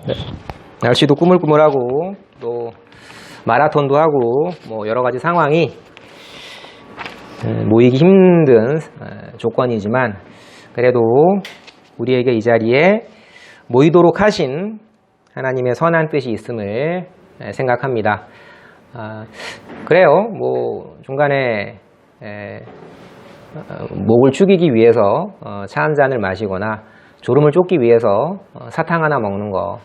네. 날씨도 꾸물꾸물하고 또 마라톤도 하고 뭐 여러 가지 상황이 모이기 힘든 조건이지만 그래도 우리에게 이 자리에 모이도록 하신 하나님의 선한 뜻이 있음을 생각합니다. 그래요. 뭐 중간에 목을 축이기 위해서 차 한 잔을 마시거나 졸음을 쫓기 위해서 사탕 하나 먹는 거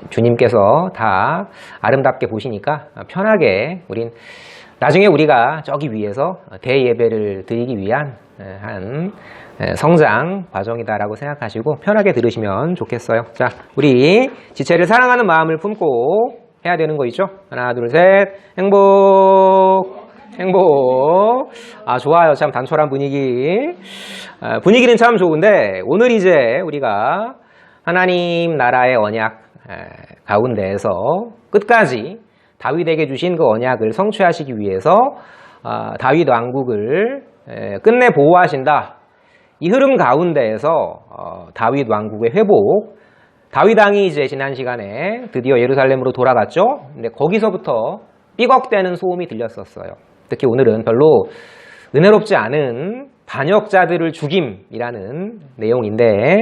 주님께서 다 아름답게 보시니까 편하게 우린 나중에 우리가 저기 위해서 대예배를 드리기 위한 한 성장 과정이다라고 생각하시고 편하게 들으시면 좋겠어요. 자, 우리 지체를 사랑하는 마음을 품고 해야 되는 거 있죠? 하나, 둘, 셋. 행복. 행복. 좋아요. 참 단촐한 분위기. 분위기는 참 좋은데 오늘 이제 우리가 하나님 나라의 언약 가운데에서 끝까지 다윗에게 주신 그 언약을 성취하시기 위해서 다윗 왕국을 끝내 보호하신다. 이 흐름 가운데에서 다윗 왕국의 회복, 다윗 왕이 이제 지난 시간에 드디어 예루살렘으로 돌아갔죠. 근데 거기서부터 삐걱대는 소음이 들렸었어요. 특히 오늘은 별로 은혜롭지 않은 반역자들을 죽임이라는 내용인데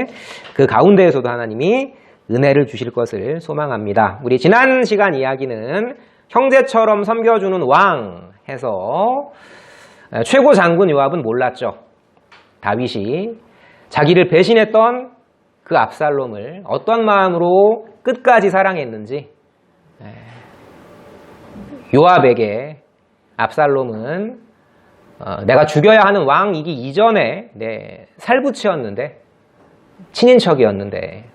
그 가운데에서도 하나님이 은혜를 주실 것을 소망합니다. 우리 지난 시간 이야기는 형제처럼 섬겨주는 왕 해서 최고 장군 요압은 몰랐죠. 다윗이 자기를 배신했던 그 압살롬을 어떤 마음으로 끝까지 사랑했는지 요압에게 압살롬은 내가 죽여야 하는 왕이기 이전에 내 살부치였는데 친인척이었는데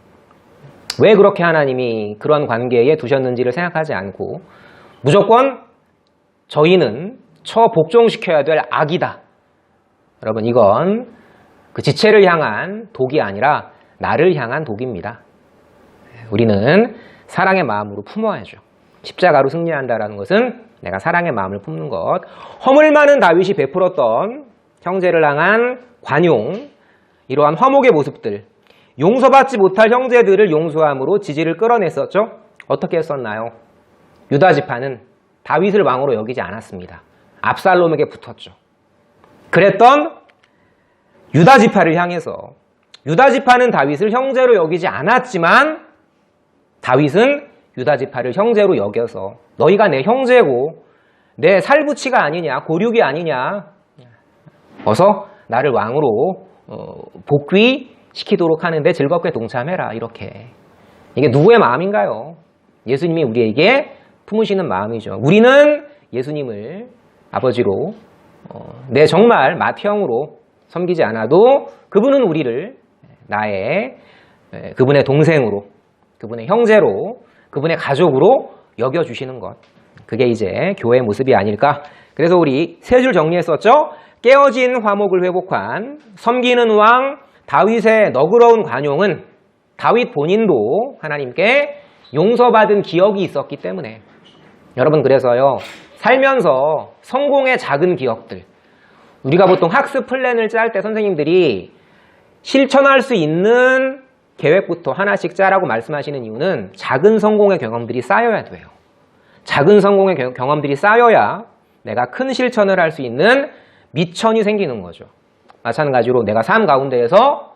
왜 그렇게 하나님이 그런 관계에 두셨는지를 생각하지 않고 무조건 저희는 처복종시켜야 될 악이다. 여러분 이건 그 지체를 향한 독이 아니라 나를 향한 독입니다. 우리는 사랑의 마음으로 품어야죠. 십자가로 승리한다라는 것은 내가 사랑의 마음을 품는 것. 허물 많은 다윗이 베풀었던 형제를 향한 관용, 이러한 화목의 모습들, 용서받지 못할 형제들을 용서함으로 지지를 끌어냈었죠. 어떻게 했었나요? 유다 지파는 다윗을 왕으로 여기지 않았습니다. 압살롬에게 붙었죠. 그랬던 유다 지파를 향해서 유다 지파는 다윗을 형제로 여기지 않았지만 다윗은 유다 지파를 형제로 여겨서 너희가 내 형제고 내 살부치가 아니냐, 고륙이 아니냐, 어서 나를 왕으로 복귀시키도록 하는데 즐겁게 동참해라. 이렇게. 이게 누구의 마음인가요? 예수님이 우리에게 품으시는 마음이죠. 우리는 예수님을 아버지로 내 정말 맏형으로 섬기지 않아도 그분은 우리를 그분의 동생으로, 그분의 형제로, 그분의 가족으로 여겨주시는 것. 그게 이제 교회의 모습이 아닐까. 그래서 우리 세 줄 정리했었죠. 깨어진 화목을 회복한 섬기는 왕 다윗의 너그러운 관용은 다윗 본인도 하나님께 용서받은 기억이 있었기 때문에. 여러분 그래서요, 살면서 성공의 작은 기억들, 우리가 보통 학습 플랜을 짤 때 선생님들이 실천할 수 있는 계획부터 하나씩 짜라고 말씀하시는 이유는 작은 성공의 경험들이 쌓여야 돼요. 작은 성공의 경험들이 쌓여야 내가 큰 실천을 할 수 있는 미천이 생기는 거죠. 마찬가지로 내가 삶 가운데에서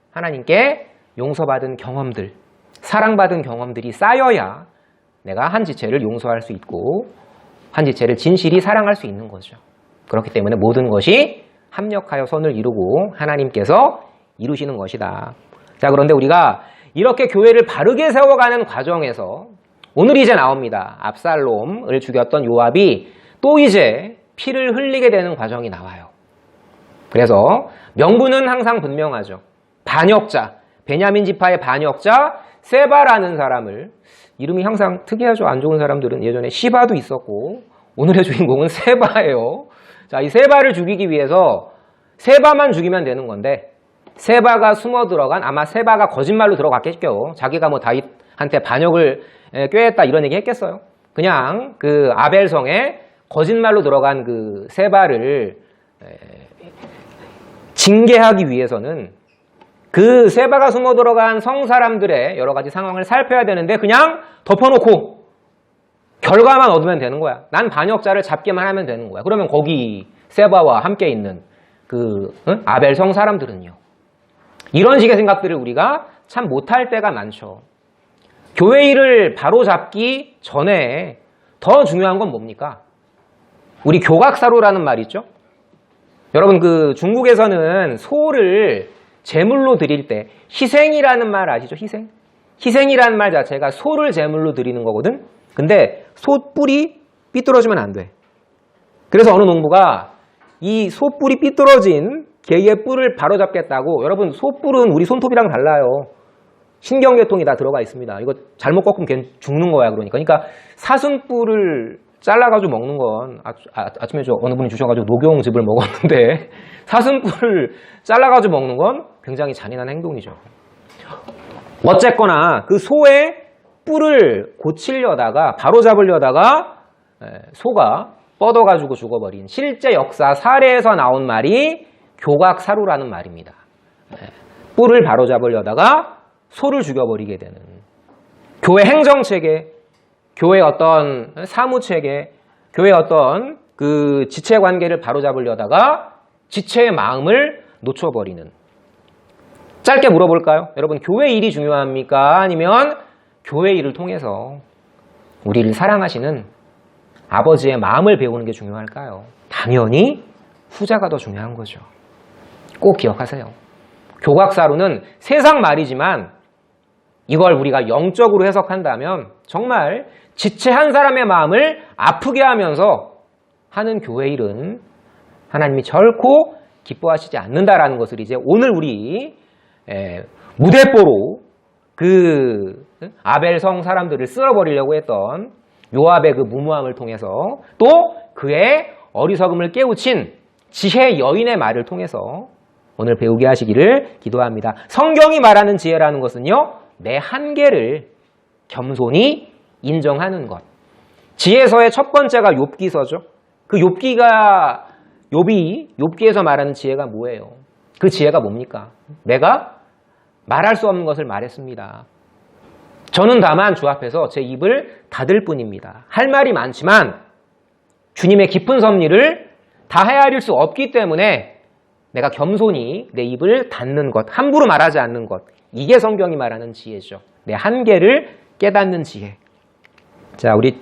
하나님께 용서받은 경험들, 사랑받은 경험들이 쌓여야 내가 한 지체를 용서할 수 있고 한 지체를 진실이 사랑할 수 있는 거죠. 그렇기 때문에 모든 것이 합력하여 선을 이루고 하나님께서 이루시는 것이다. 자, 그런데 우리가 이렇게 교회를 바르게 세워가는 과정에서 오늘 이제 나옵니다. 압살롬을 죽였던 요압이 또 이제 피를 흘리게 되는 과정이 나와요. 그래서 명분은 항상 분명하죠. 반역자, 베냐민 지파의 반역자 세바라는 사람을, 이름이 항상 특이하죠. 안 좋은 사람들은 예전에 시바도 있었고 오늘의 주인공은 세바예요. 자, 이 세바를 죽이기 위해서 세바만 죽이면 되는 건데 세바가 숨어 들어간, 아마 세바가 거짓말로 들어갔겠죠. 자기가 뭐 다윗한테 반역을 꾀했다 이런 얘기 했겠어요. 그냥 그 아벨성에 거짓말로 들어간 그 세바를 징계하기 위해서는 그 세바가 숨어 들어간 성 사람들의 여러 가지 상황을 살펴야 되는데 그냥 덮어놓고 결과만 얻으면 되는 거야. 난 반역자를 잡기만 하면 되는 거야. 그러면 거기 세바와 함께 있는 그 아벨 성 사람들은요. 이런 식의 생각들을 우리가 참 못할 때가 많죠. 교회 일을 바로잡기 전에 더 중요한 건 뭡니까? 우리 교각사로라는 말 있죠? 여러분 그 중국에서는 소를 제물로 드릴 때 희생이라는 말 아시죠? 희생? 희생이라는 말 자체가 소를 제물로 드리는 거거든? 근데 소 뿔이 삐뚤어지면 안 돼. 그래서 어느 농부가 이 소 뿔이 삐뚤어진 개의 뿔을 바로잡겠다고, 여러분 소 뿔은 우리 손톱이랑 달라요. 신경계통이 다 들어가 있습니다. 이거 잘못 꺾으면 걔는 죽는 거야. 그러니까 사슴뿔을 잘라가지고 먹는 건 아침에 어느 분이 주셔가지고 녹용즙을 먹었는데 사슴뿔을 잘라가지고 먹는 건 굉장히 잔인한 행동이죠. 어쨌거나 그 소의 뿔을 고치려다가 바로잡으려다가 소가 뻗어가지고 죽어버린 실제 역사 사례에서 나온 말이 교각사루라는 말입니다. 뿔을 바로잡으려다가 소를 죽여버리게 되는 교회 행정체계, 교회 어떤 사무체계, 교회 어떤 그 지체관계를 바로잡으려다가 지체의 마음을 놓쳐버리는. 짧게 물어볼까요? 여러분 교회 일이 중요합니까? 아니면 교회 일을 통해서 우리를 사랑하시는 아버지의 마음을 배우는 게 중요할까요? 당연히 후자가 더 중요한 거죠. 꼭 기억하세요. 교각사루는 세상 말이지만 이걸 우리가 영적으로 해석한다면 정말 지체 한 사람의 마음을 아프게 하면서 하는 교회 일은 하나님이 결코 기뻐하시지 않는다라는 것을 이제 오늘 우리 무대뽀로 그 아벨성 사람들을 쓸어버리려고 했던 요압의 그 무모함을 통해서 또 그의 어리석음을 깨우친 지혜 여인의 말을 통해서 오늘 배우게 하시기를 기도합니다. 성경이 말하는 지혜라는 것은요, 내 한계를 겸손히 인정하는 것. 지혜서의 첫 번째가 욥기서죠. 그 욥기에서 말하는 지혜가 뭐예요? 그 지혜가 뭡니까? 내가 말할 수 없는 것을 말했습니다. 저는 다만 주 앞에서 제 입을 닫을 뿐입니다. 할 말이 많지만 주님의 깊은 섭리를 다 헤아릴 수 없기 때문에 내가 겸손히 내 입을 닫는 것, 함부로 말하지 않는 것, 이게 성경이 말하는 지혜죠. 내 한계를 깨닫는 지혜. 자, 우리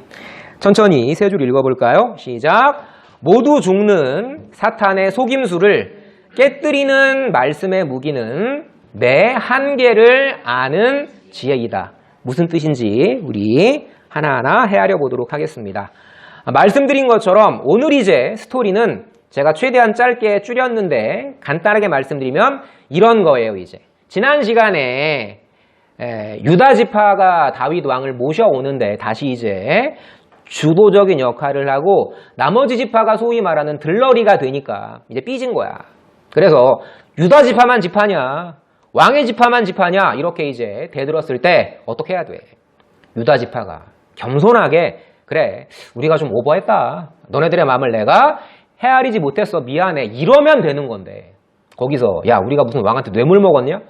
천천히 세 줄 읽어볼까요? 시작. 모두 죽는 사탄의 속임수를 깨뜨리는 말씀의 무기는 내 한계를 아는 지혜이다. 무슨 뜻인지 우리 하나하나 헤아려 보도록 하겠습니다. 말씀드린 것처럼 오늘 이제 스토리는 제가 최대한 짧게 줄였는데 간단하게 말씀드리면 이런 거예요. 이제 지난 시간에 유다 지파가 다윗 왕을 모셔오는데 다시 이제 주도적인 역할을 하고 나머지 지파가 소위 말하는 들러리가 되니까 이제 삐진 거야. 그래서 유다 지파만 지파냐, 왕의 지파만 지파냐, 이렇게 이제 대들었을 때 어떻게 해야 돼? 유다 지파가 겸손하게, 그래, 우리가 좀 오버했다. 너네들의 마음을 내가 헤아리지 못했어. 미안해. 이러면 되는 건데, 거기서 야, 우리가 무슨 왕한테 뇌물 먹었냐?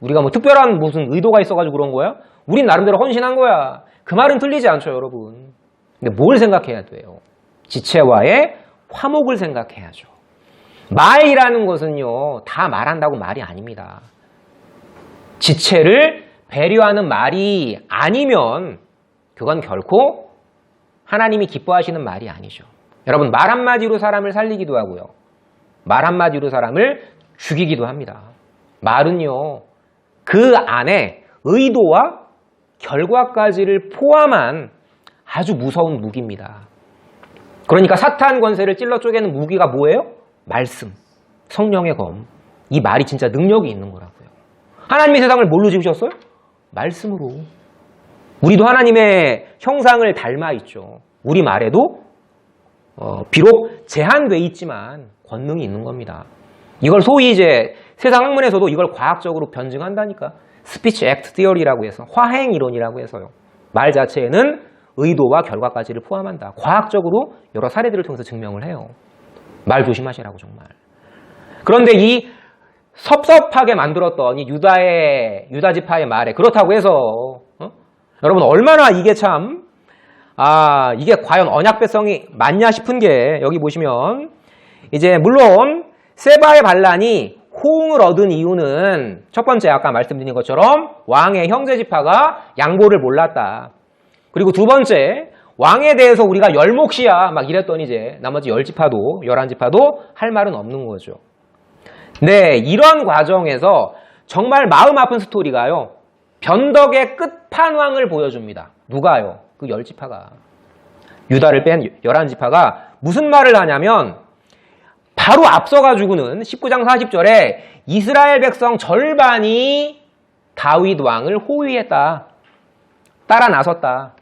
우리가 뭐 특별한 무슨 의도가 있어가지고 그런 거야? 우린 나름대로 헌신한 거야. 그 말은 틀리지 않죠, 여러분. 근데 뭘 생각해야 돼요? 지체와의 화목을 생각해야죠. 말이라는 것은요, 다 말한다고 말이 아닙니다. 지체를 배려하는 말이 아니면 그건 결코 하나님이 기뻐하시는 말이 아니죠. 여러분, 말 한마디로 사람을 살리기도 하고요. 말 한마디로 사람을 죽이기도 합니다. 말은요, 그 안에 의도와 결과까지를 포함한 아주 무서운 무기입니다. 그러니까 사탄 권세를 찔러 쪼개는 무기가 뭐예요? 말씀, 성령의 검. 이 말이 진짜 능력이 있는 거라고요. 하나님이 세상을 뭘로 지으셨어요? 말씀으로. 우리도 하나님의 형상을 닮아 있죠. 우리 말에도 비록 제한돼 있지만 권능이 있는 겁니다. 이걸 소위 이제 세상 학문에서도 이걸 과학적으로 변증한다니까. 스피치 액트 티어리라고 해서, 화행 이론이라고 해서요. 말 자체에는 의도와 결과까지를 포함한다. 과학적으로 여러 사례들을 통해서 증명을 해요. 말 조심하시라고 정말. 그런데 이 섭섭하게 만들었던 이 유다 지파의 말에 그렇다고 해서 여러분 얼마나 이게 참 이게 과연 언약 백성이 맞냐 싶은 게 여기 보시면 이제 물론 세바의 반란이 호응을 얻은 이유는 첫 번째 아까 말씀드린 것처럼 왕의 형제 지파가 양보를 몰랐다. 그리고 두 번째 왕에 대해서 우리가 열목시야 막 이랬더니 이제 나머지 10지파도 11지파도 할 말은 없는 거죠. 네, 이런 과정에서 정말 마음 아픈 스토리가요. 변덕의 끝판왕을 보여줍니다. 누가요? 그 10지파가. 유다를 뺀 11지파가 무슨 말을 하냐면 바로 앞서가지고는 19장 40절에 이스라엘 백성 절반이 다윗 왕을 호위했다. 따라 나섰다.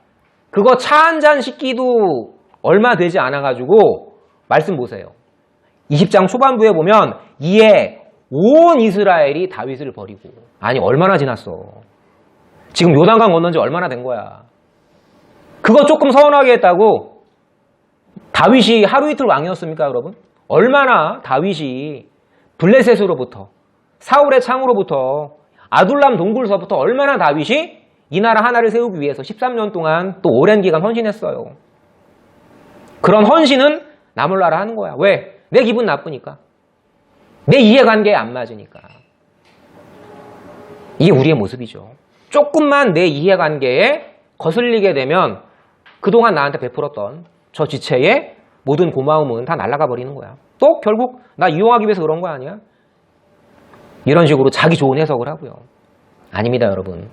그거 차 한 잔 씻기도 얼마 되지 않아가지고 말씀 보세요. 20장 초반부에 보면 이에 온 이스라엘이 다윗을 버리고 아니 얼마나 지났어. 지금 요단강 건넌 지 얼마나 된 거야. 그거 조금 서운하게 했다고 다윗이 하루 이틀 왕이었습니까 여러분? 얼마나 다윗이 블레셋으로부터 사울의 창으로부터 아둘람 동굴서부터 얼마나 다윗이 이 나라 하나를 세우기 위해서 13년 동안 또 오랜 기간 헌신했어요. 그런 헌신은 나 몰라라 하는 거야. 왜? 내 기분 나쁘니까. 내 이해관계에 안 맞으니까. 이게 우리의 모습이죠. 조금만 내 이해관계에 거슬리게 되면 그동안 나한테 베풀었던 저 지체의 모든 고마움은 다 날아가 버리는 거야. 또 결국 나 이용하기 위해서 그런 거 아니야? 이런 식으로 자기 좋은 해석을 하고요. 아닙니다, 여러분.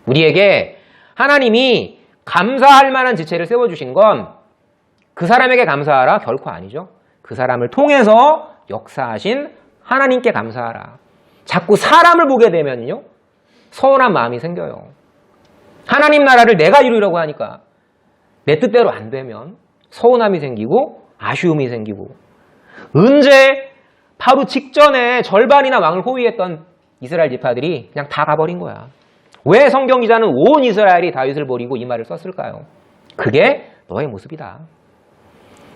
우리에게 하나님이 감사할 만한 지체를 세워주신 건 그 사람에게 감사하라 결코 아니죠. 그 사람을 통해서 역사하신 하나님께 감사하라. 자꾸 사람을 보게 되면요 서운한 마음이 생겨요. 하나님 나라를 내가 이루려고 하니까 내 뜻대로 안 되면 서운함이 생기고 아쉬움이 생기고 언제 바로 직전에 절반이나 왕을 호위했던 이스라엘 지파들이 그냥 다 가버린 거야. 왜 성경 기자는 온 이스라엘이 다윗을 버리고 이 말을 썼을까요? 그게 너의 모습이다.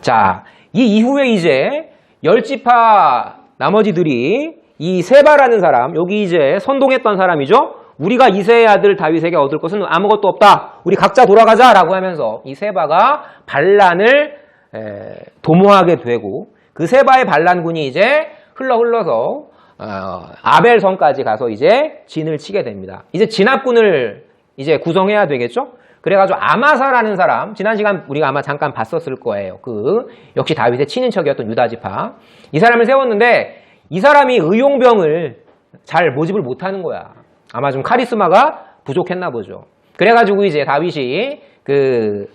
자, 이 이후에 이제 10지파 나머지들이 이 세바라는 사람, 여기 이제 선동했던 사람이죠. 우리가 이새의 아들 다윗에게 얻을 것은 아무것도 없다. 우리 각자 돌아가자라고 하면서 이 세바가 반란을 도모하게 되고 그 세바의 반란군이 이제 흘러서 아벨성까지 가서 이제 진을 치게 됩니다. 이제 진압군을 이제 구성해야 되겠죠? 그래가지고 아마사라는 사람, 지난 시간 우리가 아마 잠깐 봤었을 거예요. 역시 다윗의 친인척이었던 유다지파. 이 사람을 세웠는데 이 사람이 의용병을 잘 모집을 못하는 거야. 아마 좀 카리스마가 부족했나 보죠. 그래가지고 이제 다윗이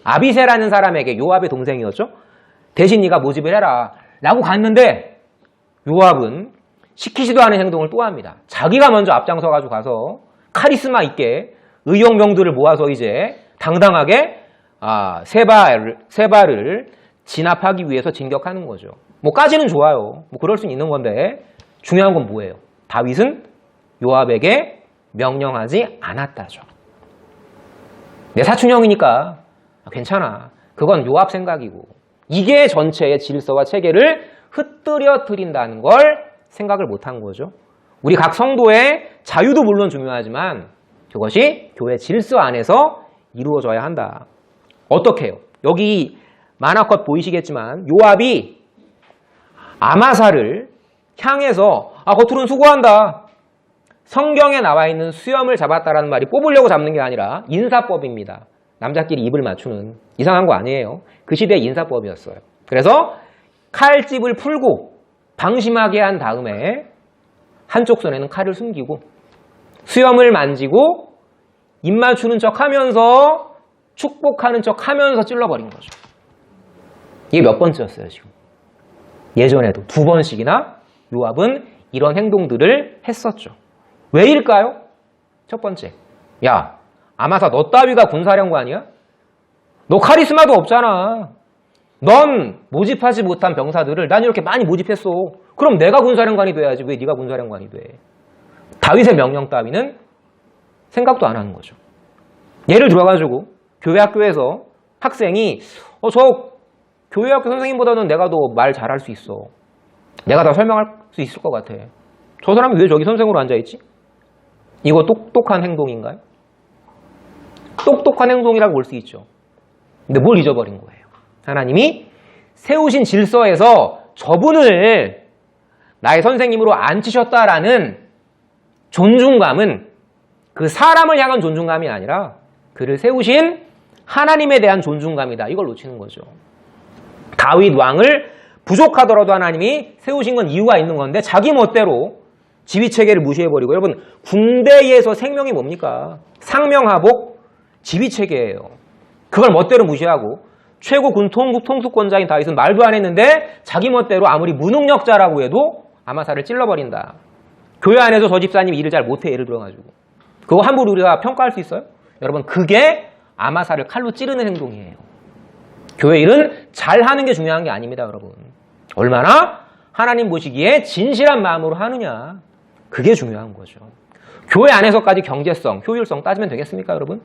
아비새라는 사람에게 요압의 동생이었죠? 대신 네가 모집을 해라. 라고 갔는데 요압은 시키지도 않은 행동을 또 합니다. 자기가 먼저 앞장서가지고 가서 카리스마 있게 의용병들을 모아서 이제 당당하게 세바를 진압하기 위해서 진격하는 거죠. 뭐까지는 좋아요. 뭐 그럴 수는 있는 건데 중요한 건 뭐예요? 다윗은 요압에게 명령하지 않았다죠. 내 사촌형이니까 괜찮아. 그건 요압 생각이고 이게 전체의 질서와 체계를 흐트려뜨린다는 걸 생각을 못한 거죠. 우리 각 성도의 자유도 물론 중요하지만 그것이 교회 질서 안에서 이루어져야 한다. 어떻게 해요? 여기 만화컷 보이시겠지만 요압이 아마사를 향해서 겉으로는 수고한다. 성경에 나와 있는 수염을 잡았다라는 말이 뽑으려고 잡는 게 아니라 인사법입니다. 남자끼리 입을 맞추는 이상한 거 아니에요. 그 시대의 인사법이었어요. 그래서 칼집을 풀고 방심하게 한 다음에 한쪽 손에는 칼을 숨기고 수염을 만지고 입 맞추는 척하면서 축복하는 척하면서 찔러버린 거죠. 이게 몇 번째였어요 지금. 예전에도 2번씩이나 요압은 이런 행동들을 했었죠. 왜일까요? 첫 번째, 야 아마사 너 따위가 군사령관이야? 너 카리스마도 없잖아. 넌 모집하지 못한 병사들을 난 이렇게 많이 모집했어. 그럼 내가 군사령관이 돼야지. 왜 네가 군사령관이 돼? 다윗의 명령 따위는 생각도 안 하는 거죠. 예를 들어가지고 교회 학교에서 학생이 저 교회 학교 선생님보다는 내가 더 말 잘할 수 있어. 내가 더 설명할 수 있을 것 같아. 저 사람이 왜 저기 선생으로 앉아있지? 이거 똑똑한 행동인가요? 똑똑한 행동이라고 볼 수 있죠. 근데 뭘 잊어버린 거예요? 하나님이 세우신 질서에서 저분을 나의 선생님으로 앉히셨다라는 존중감은 그 사람을 향한 존중감이 아니라 그를 세우신 하나님에 대한 존중감이다. 이걸 놓치는 거죠. 다윗 왕을 부족하더라도 하나님이 세우신 건 이유가 있는 건데 자기 멋대로 지휘체계를 무시해버리고, 여러분 군대에서 생명이 뭡니까? 상명하복 지휘체계예요. 그걸 멋대로 무시하고 최고 군 통수권자인 다윗은 말도 안 했는데 자기 멋대로 아무리 무능력자라고 해도 아마사를 찔러버린다. 교회 안에서 저 집사님 일을 잘 못해, 예를 들어가지고. 그거 함부로 우리가 평가할 수 있어요? 여러분 그게 아마사를 칼로 찌르는 행동이에요. 교회 일은 잘하는 게 중요한 게 아닙니다. 여러분 얼마나 하나님 보시기에 진실한 마음으로 하느냐, 그게 중요한 거죠. 교회 안에서까지 경제성, 효율성 따지면 되겠습니까 여러분?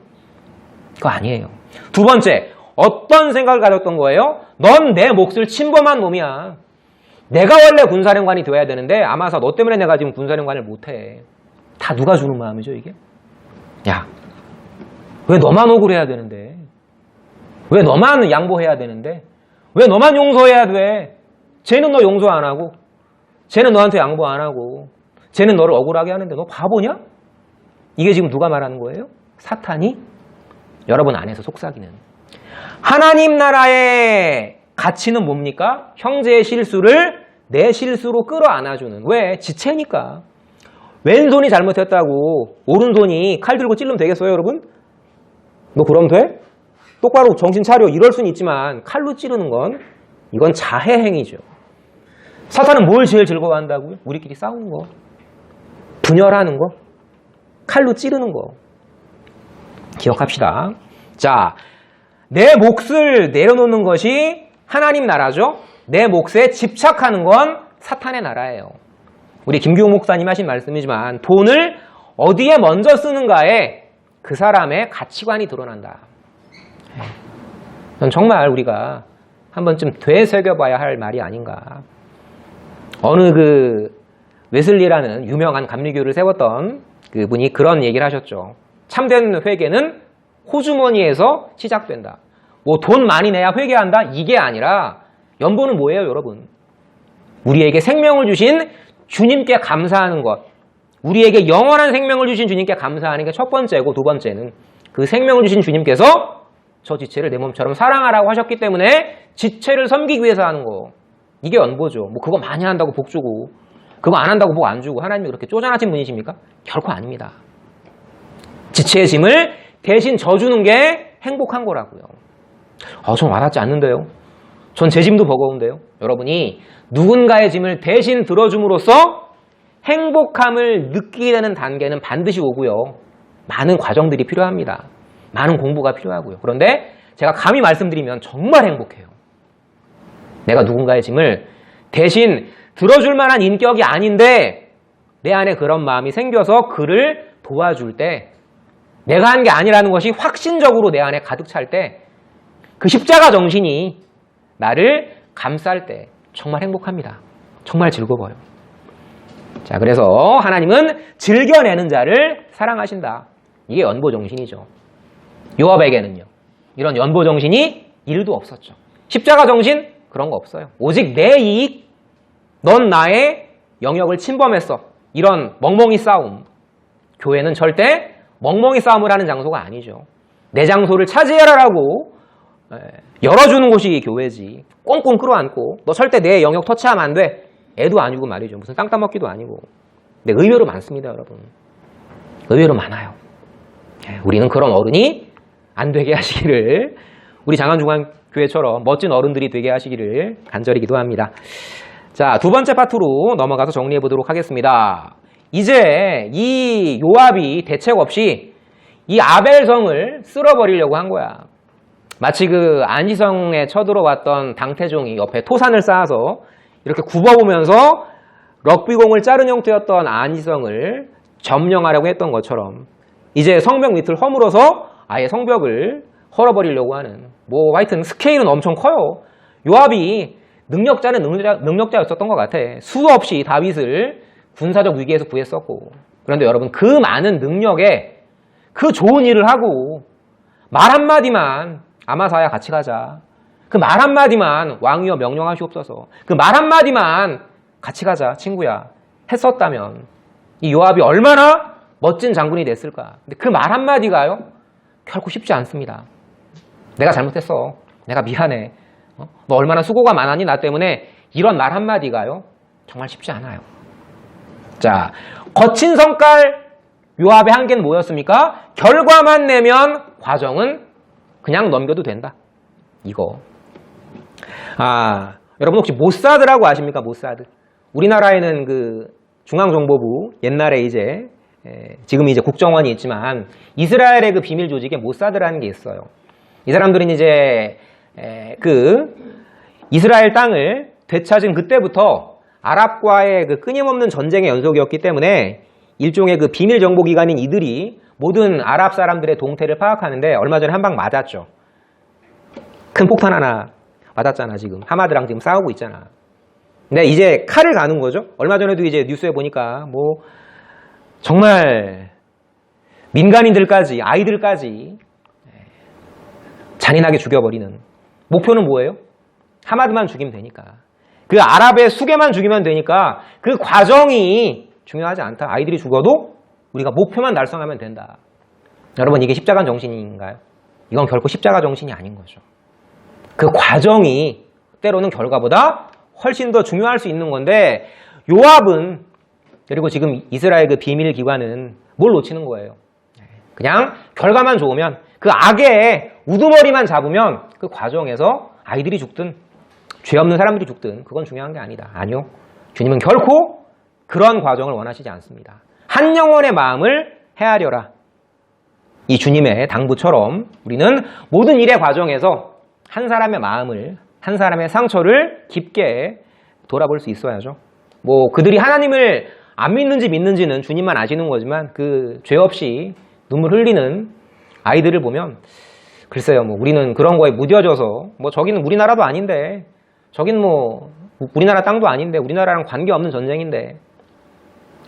그거 아니에요. 두 번째, 어떤 생각을 가졌던 거예요? 넌 내 몫을 침범한 놈이야. 내가 원래 군사령관이 되어야 되는데 아마사 너 때문에 내가 지금 군사령관을 못해. 다 누가 주는 마음이죠 이게? 야, 왜 너만 억울해야 되는데? 왜 너만 양보해야 되는데? 왜 너만 용서해야 돼? 쟤는 너 용서 안 하고, 쟤는 너한테 양보 안 하고, 쟤는 너를 억울하게 하는데 너 바보냐? 이게 지금 누가 말하는 거예요? 사탄이 여러분 안에서 속삭이는. 하나님 나라의 가치는 뭡니까? 형제의 실수를 내 실수로 끌어안아주는. 왜? 지체니까. 왼손이 잘못했다고 오른손이 칼 들고 찌르면 되겠어요 여러분? 너 그럼 돼? 똑바로 정신 차려, 이럴 수는 있지만 칼로 찌르는 건 이건 자해 행위죠. 사탄은 뭘 제일 즐거워한다고요? 우리끼리 싸우는 거, 분열하는 거, 칼로 찌르는 거. 기억합시다. 자, 내 몫을 내려놓는 것이 하나님 나라죠. 내 몫에 집착하는 건 사탄의 나라예요. 우리 김규홍 목사님 하신 말씀이지만 돈을 어디에 먼저 쓰는가에 그 사람의 가치관이 드러난다. 전 정말 우리가 한 번쯤 되새겨봐야 할 말이 아닌가. 어느 그 웨슬리라는 유명한 감리교를 세웠던 그분이 그런 얘기를 하셨죠. 참된 회개는 호주머니에서 시작된다. 뭐 돈 많이 내야 회개한다? 이게 아니라 연보는 뭐예요 여러분? 우리에게 생명을 주신 주님께 감사하는 것, 우리에게 영원한 생명을 주신 주님께 감사하는 게 첫 번째고, 두 번째는 그 생명을 주신 주님께서 저 지체를 내 몸처럼 사랑하라고 하셨기 때문에 지체를 섬기기 위해서 하는 거. 이게 연보죠. 뭐 그거 많이 한다고 복 주고 그거 안 한다고 복 안 주고 하나님이 그렇게 쪼잔하신 분이십니까? 결코 아닙니다. 지체의 짐을 대신 져주는 게 행복한 거라고요. 전 와닿지 않는데요. 전 제 짐도 버거운데요. 여러분이 누군가의 짐을 대신 들어줌으로써 행복함을 느끼게 되는 단계는 반드시 오고요. 많은 과정들이 필요합니다. 많은 공부가 필요하고요. 그런데 제가 감히 말씀드리면 정말 행복해요. 내가 누군가의 짐을 대신 들어줄 만한 인격이 아닌데 내 안에 그런 마음이 생겨서 그를 도와줄 때, 내가 한 게 아니라는 것이 확신적으로 내 안에 가득 찰 때, 그 십자가 정신이 나를 감쌀 때 정말 행복합니다. 정말 즐거워요. 자, 그래서 하나님은 즐겨내는 자를 사랑하신다. 이게 연보 정신이죠. 요압에게는요, 이런 연보 정신이 1도 없었죠. 십자가 정신 그런 거 없어요. 오직 내 이익, 넌 나의 영역을 침범했어. 이런 멍멍이 싸움. 교회는 절대 멍멍이 싸움을 하는 장소가 아니죠. 내 장소를 차지해라라고 열어주는 곳이 교회지. 꽁꽁 끌어안고 너 절대 내 영역 터치하면 안 돼. 애도 아니고 말이죠. 무슨 땅 따먹기도 아니고. 근데 의외로 많습니다, 여러분. 의외로 많아요. 우리는 그런 어른이 안 되게 하시기를, 우리 장안중앙교회처럼 멋진 어른들이 되게 하시기를 간절히 기도합니다. 자, 두 번째 파트로 넘어가서 정리해 보도록 하겠습니다. 이제 이 요압이 대책 없이 이 아벨성을 쓸어버리려고 한 거야. 마치 그 안시성에 쳐들어왔던 당태종이 옆에 토산을 쌓아서 이렇게 굽어보면서 럭비공을 자른 형태였던 안시성을 점령하려고 했던 것처럼 이제 성벽 밑을 허물어서 아예 성벽을 헐어버리려고 하는, 뭐 하여튼 스케일은 엄청 커요. 요압이 능력자는 능력자였었던 것 같아. 수없이 다윗을 군사적 위기에서 구했었고. 그런데 여러분 그 많은 능력에 그 좋은 일을 하고 말 한마디만 아마사야 같이 가자. 그 말 한마디만 왕이여 명령하시옵소서. 그 말 한마디만 같이 가자 친구야 했었다면 이 요압이 얼마나 멋진 장군이 됐을까. 근데 그 말 한마디가요 결코 쉽지 않습니다. 내가 잘못했어. 내가 미안해. 너 얼마나 수고가 많았니 나 때문에. 이런 말 한마디가요 정말 쉽지 않아요. 자, 거친 성깔 요압의 한계는 뭐였습니까? 결과만 내면 과정은 그냥 넘겨도 된다. 이거. 여러분 혹시 모사드라고 아십니까? 모사드. 우리나라에는 그 중앙정보부 옛날에 이제 지금 이제 국정원이 있지만 이스라엘의 그 비밀 조직에 모사드라는 게 있어요. 이 사람들은 이제 그 이스라엘 땅을 되찾은 그때부터 아랍과의 그 끊임없는 전쟁의 연속이었기 때문에 일종의 그 비밀 정보 기관인 이들이 모든 아랍 사람들의 동태를 파악하는데 얼마 전에 한 방 맞았죠. 큰 폭탄 하나 맞았잖아. 지금 하마드랑 지금 싸우고 있잖아. 근데 이제 칼을 가는 거죠. 얼마 전에도 이제 뉴스에 보니까 뭐 정말 민간인들까지 아이들까지 잔인하게 죽여버리는. 목표는 뭐예요? 하마드만 죽이면 되니까. 그 아랍의 수개만 죽이면 되니까 그 과정이 중요하지 않다. 아이들이 죽어도 우리가 목표만 달성하면 된다. 여러분 이게 십자가 정신인가요? 이건 결코 십자가 정신이 아닌 거죠. 그 과정이 때로는 결과보다 훨씬 더 중요할 수 있는 건데 요압은 그리고 지금 이스라엘 그 비밀 기관은 뭘 놓치는 거예요? 그냥 결과만 좋으면 그 악의 우두머리만 잡으면 그 과정에서 아이들이 죽든 죄 없는 사람들이 죽든 그건 중요한 게 아니다. 아니요. 주님은 결코 그런 과정을 원하시지 않습니다. 한 영혼의 마음을 헤아려라. 이 주님의 당부처럼 우리는 모든 일의 과정에서 한 사람의 마음을, 한 사람의 상처를 깊게 돌아볼 수 있어야죠. 뭐 그들이 하나님을 안 믿는지 믿는지는 주님만 아시는 거지만 그 죄 없이 눈물 흘리는 아이들을 보면 글쎄요, 뭐 우리는 그런 거에 무뎌져서 뭐 저기는 우리나라도 아닌데 저긴 뭐 우리나라 땅도 아닌데 우리나라랑 관계없는 전쟁인데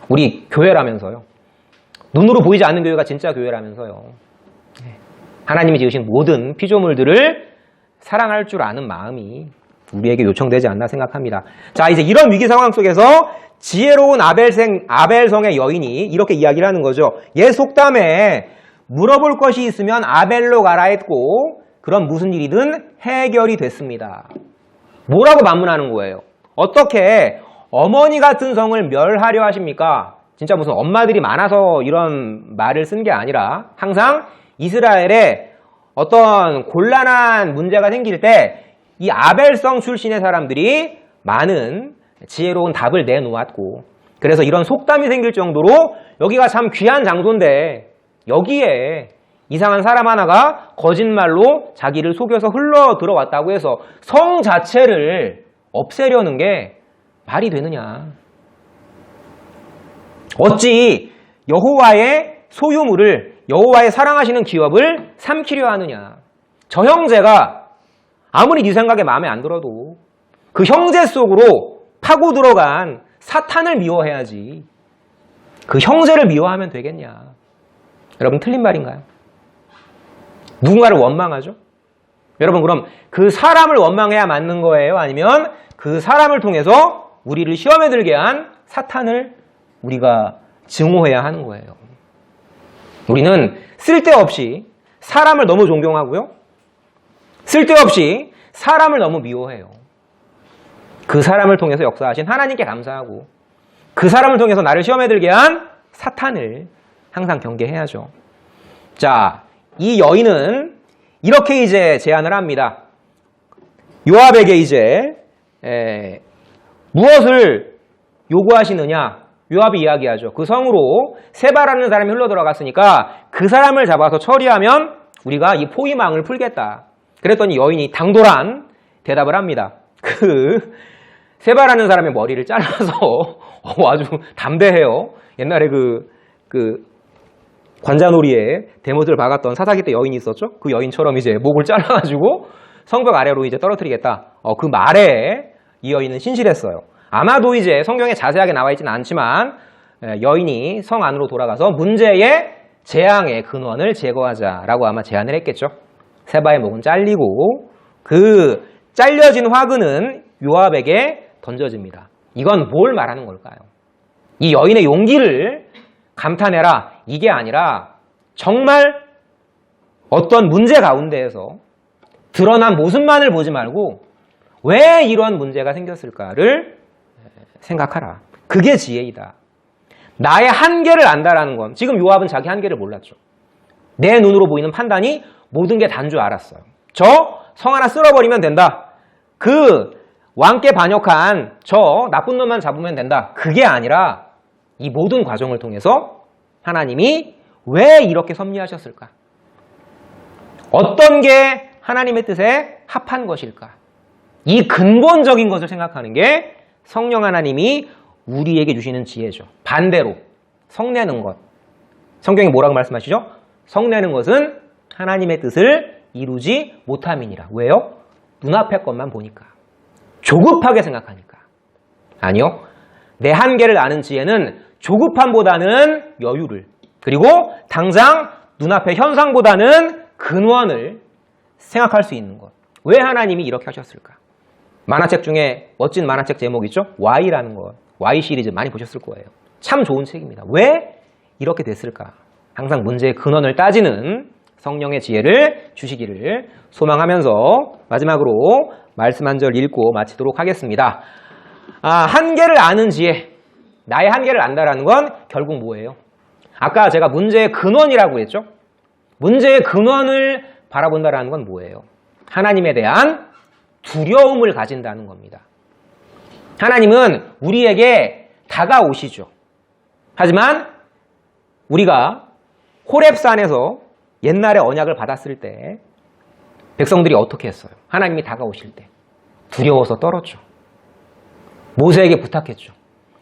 우리 교회라면서요. 눈으로 보이지 않는 교회가 진짜 교회라면서요. 하나님이 지으신 모든 피조물들을 사랑할 줄 아는 마음이 우리에게 요청되지 않나 생각합니다. 자, 이제 이런 위기 상황 속에서 지혜로운 아벨성의 여인이 이렇게 이야기를 하는 거죠. 옛 속담에 물어볼 것이 있으면 아벨로 가라 했고 그럼 무슨 일이든 해결이 됐습니다. 뭐라고 반문하는 거예요? 어떻게 어머니 같은 성을 멸하려 하십니까? 진짜 무슨 엄마들이 많아서 이런 말을 쓴 게 아니라 항상 이스라엘에 어떤 곤란한 문제가 생길 때 이 아벨성 출신의 사람들이 많은 지혜로운 답을 내놓았고 그래서 이런 속담이 생길 정도로 여기가 참 귀한 장소인데 여기에 이상한 사람 하나가 거짓말로 자기를 속여서 흘러 들어왔다고 해서 성 자체를 없애려는 게 말이 되느냐. 어찌 여호와의 소유물을 여호와의 사랑하시는 기업을 삼키려 하느냐. 저 형제가 아무리 네 생각에 마음에 안 들어도 그 형제 속으로 파고 들어간 사탄을 미워해야지 그 형제를 미워하면 되겠냐. 여러분 틀린 말인가요? 누군가를 원망하죠? 여러분 그럼 그 사람을 원망해야 맞는 거예요? 아니면 그 사람을 통해서 우리를 시험에 들게 한 사탄을 우리가 증오해야 하는 거예요? 우리는 쓸데없이 사람을 너무 존경하고요. 쓸데없이 사람을 너무 미워해요. 그 사람을 통해서 역사하신 하나님께 감사하고 그 사람을 통해서 나를 시험에 들게 한 사탄을 항상 경계해야죠. 자, 이 여인은 이렇게 이제 제안을 합니다. 요압에게 이제 무엇을 요구하시느냐? 요압이 이야기하죠. 그 성으로 세바라는 사람이 흘러 들어갔으니까 그 사람을 잡아서 처리하면 우리가 이 포위망을 풀겠다. 그랬더니 여인이 당돌한 대답을 합니다. 그 세바라는 사람의 머리를 잘라서 아주 담대해요. 옛날에 그 관자놀이에 대못을 박았던 사사기 때 여인이 있었죠. 그 여인처럼 이제 목을 잘라가지고 성벽 아래로 이제 떨어뜨리겠다. 그 말에 이 여인은 신실했어요. 아마도 이제 성경에 자세하게 나와 있지는 않지만 여인이 성 안으로 돌아가서 문제의 재앙의 근원을 제거하자라고 아마 제안을 했겠죠. 세바의 목은 잘리고 그 잘려진 화근은 요압에게 던져집니다. 이건 뭘 말하는 걸까요? 이 여인의 용기를 감탄해라. 이게 아니라 정말 어떤 문제 가운데에서 드러난 모습만을 보지 말고 왜 이런 문제가 생겼을까를 생각하라. 그게 지혜이다. 나의 한계를 안다라는 건 지금 요압은 자기 한계를 몰랐죠. 내 눈으로 보이는 판단이 모든 게 단 줄 알았어요. 저 성 하나 쓸어버리면 된다. 그 왕께 반역한 저 나쁜 놈만 잡으면 된다. 그게 아니라 이 모든 과정을 통해서 하나님이 왜 이렇게 섭리하셨을까? 어떤 게 하나님의 뜻에 합한 것일까? 이 근본적인 것을 생각하는 게 성령 하나님이 우리에게 주시는 지혜죠. 반대로 성내는 것. 성경이 뭐라고 말씀하시죠? 성내는 것은 하나님의 뜻을 이루지 못함이니라. 왜요? 눈앞의 것만 보니까. 조급하게 생각하니까. 아니요. 내 한계를 아는 지혜는 조급함보다는 여유를, 그리고 당장 눈앞의 현상보다는 근원을 생각할 수 있는 것. 왜 하나님이 이렇게 하셨을까? 만화책 중에 멋진 만화책 제목 있죠? Y라는 것. Y 시리즈 많이 보셨을 거예요. 참 좋은 책입니다. 왜 이렇게 됐을까? 항상 문제의 근원을 따지는 성령의 지혜를 주시기를 소망하면서 마지막으로 말씀 한 절 읽고 마치도록 하겠습니다. 한계를 아는 지혜. 나의 한계를 안다라는 건 결국 뭐예요? 아까 제가 문제의 근원이라고 했죠? 문제의 근원을 바라본다라는 건 뭐예요? 하나님에 대한 두려움을 가진다는 겁니다. 하나님은 우리에게 다가오시죠. 하지만 우리가 호렙산에서 옛날에 언약을 받았을 때 백성들이 어떻게 했어요? 하나님이 다가오실 때 두려워서 떨었죠. 모세에게 부탁했죠.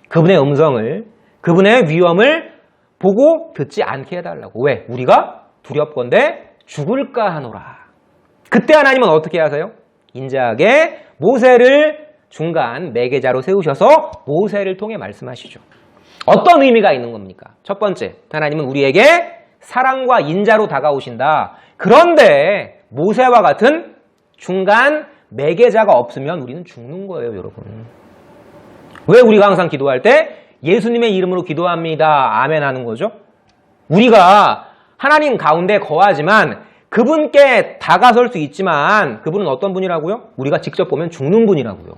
그분의 음성을, 그분의 위엄을 보고 듣지 않게 해달라고. 왜? 우리가 두렵건대 죽을까 하노라. 그때 하나님은 어떻게 하세요? 인자하게 모세를 중간 매개자로 세우셔서 모세를 통해 말씀하시죠. 어떤 의미가 있는 겁니까? 첫 번째, 하나님은 우리에게 사랑과 인자로 다가오신다. 그런데 모세와 같은 중간 매개자가 없으면 우리는 죽는 거예요, 여러분. 왜 우리가 항상 기도할 때 예수님의 이름으로 기도합니다. 아멘 하는 거죠? 우리가 하나님 가운데 거하지만 그분께 다가설 수 있지만 그분은 어떤 분이라고요? 우리가 직접 보면 죽는 분이라고요.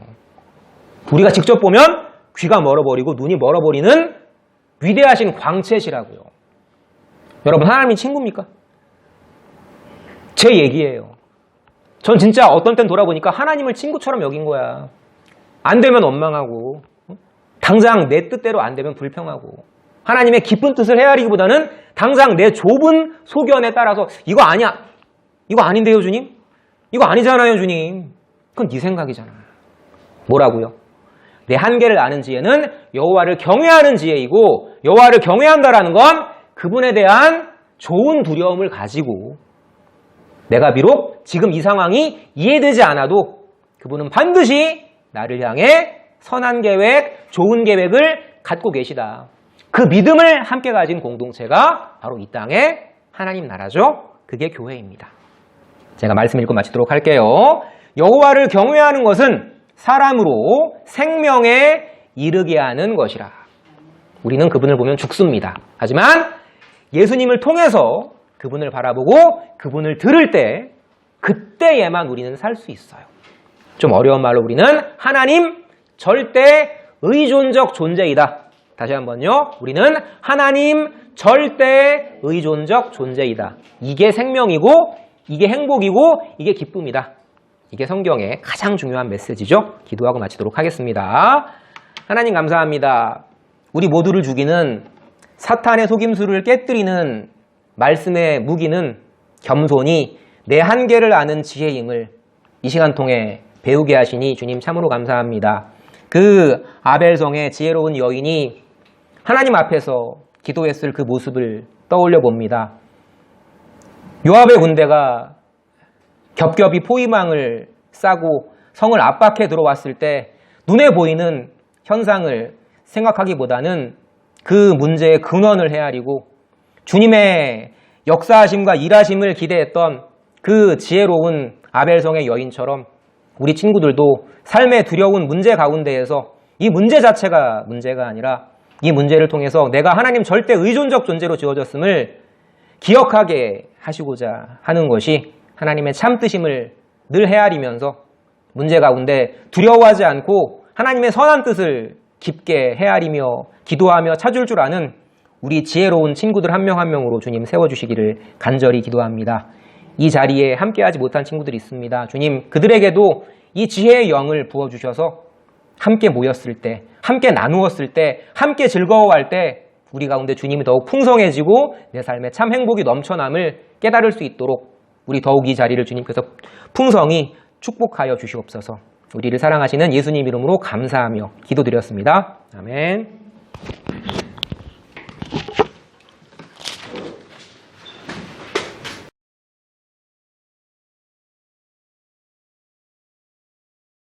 우리가 직접 보면 귀가 멀어버리고 눈이 멀어버리는 위대하신 광채시라고요. 여러분, 하나님이 친구입니까? 제 얘기예요. 전 진짜 어떤 땐 돌아보니까 하나님을 친구처럼 여긴 거야. 안 되면 원망하고, 당장 내 뜻대로 안 되면 불평하고, 하나님의 깊은 뜻을 헤아리기보다는 당장 내 좁은 소견에 따라서 이거 아니야. 이거 아닌데요, 주님? 이거 아니잖아요, 주님. 그건 네 생각이잖아. 뭐라고요? 내 한계를 아는 지혜는 여호와를 경외하는 지혜이고, 여호와를 경외한다라는 건 그분에 대한 좋은 두려움을 가지고 내가 비록 지금 이 상황이 이해되지 않아도 그분은 반드시 나를 향해 선한 계획, 좋은 계획을 갖고 계시다. 그 믿음을 함께 가진 공동체가 바로 이 땅의 하나님 나라죠. 그게 교회입니다. 제가 말씀 읽고 마치도록 할게요. 여호와를 경외하는 것은 사람으로 생명에 이르게 하는 것이라. 우리는 그분을 보면 죽습니다. 하지만 예수님을 통해서 그분을 바라보고 그분을 들을 때 그때에만 우리는 살 수 있어요. 좀 어려운 말로 우리는 하나님 절대 의존적 존재이다. 다시 한번요. 우리는 하나님 절대 의존적 존재이다. 이게 생명이고 이게 행복이고 이게 기쁨이다. 이게 성경의 가장 중요한 메시지죠. 기도하고 마치도록 하겠습니다. 하나님 감사합니다. 우리 모두를 죽이는 사탄의 속임수를 깨뜨리는 말씀의 무기는 겸손히 내 한계를 아는 지혜임을 이 시간 통해 배우게 하시니 주님 참으로 감사합니다. 그 아벨성의 지혜로운 여인이 하나님 앞에서 기도했을 그 모습을 떠올려 봅니다. 요압의 군대가 겹겹이 포위망을 싸고 성을 압박해 들어왔을 때 눈에 보이는 현상을 생각하기보다는 그 문제의 근원을 헤아리고 주님의 역사하심과 일하심을 기대했던 그 지혜로운 아벨성의 여인처럼 우리 친구들도 삶의 두려운 문제 가운데에서 이 문제 자체가 문제가 아니라 이 문제를 통해서 내가 하나님 절대 의존적 존재로 지어졌음을 기억하게 하시고자 하는 것이 하나님의 참뜻임을 늘 헤아리면서 문제 가운데 두려워하지 않고 하나님의 선한 뜻을 깊게 헤아리며 기도하며 찾을 줄 아는 우리 지혜로운 친구들 한 명 한 명으로 주님 세워주시기를 간절히 기도합니다. 이 자리에 함께하지 못한 친구들이 있습니다. 주님, 그들에게도 이 지혜의 영을 부어주셔서 함께 모였을 때, 함께 나누었을 때, 함께 즐거워할 때 우리 가운데 주님이 더욱 풍성해지고 내 삶에 참 행복이 넘쳐남을 깨달을 수 있도록 우리 더욱 이 자리를 주님께서 풍성히 축복하여 주시옵소서. 우리를 사랑하시는 예수님 이름으로 감사하며 기도드렸습니다. 아멘.